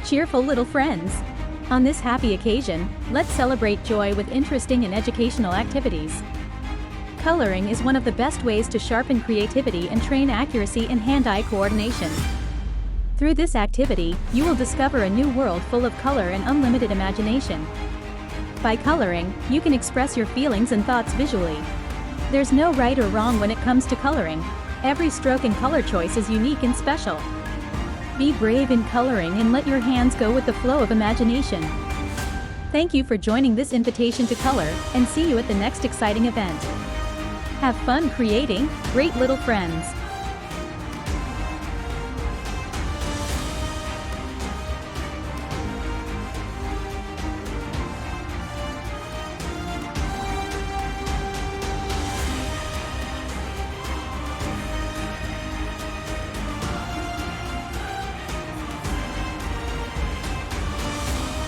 cheerful little friends. On this happy occasion, let's celebrate joy with interesting and educational activities. Coloring is one of the best ways to sharpen creativity and train accuracy in hand-eye coordination. Through this activity, you will discover a new world full of color and unlimited imagination. By coloring, you can express your feelings and thoughts visually. There's no right or wrong when it comes to coloring. Every stroke and color choice is unique and special. Be brave in coloring and let your hands go with the flow of imagination. Thank you for joining this invitation to color, and see you at the next exciting event. Have fun creating great little friends.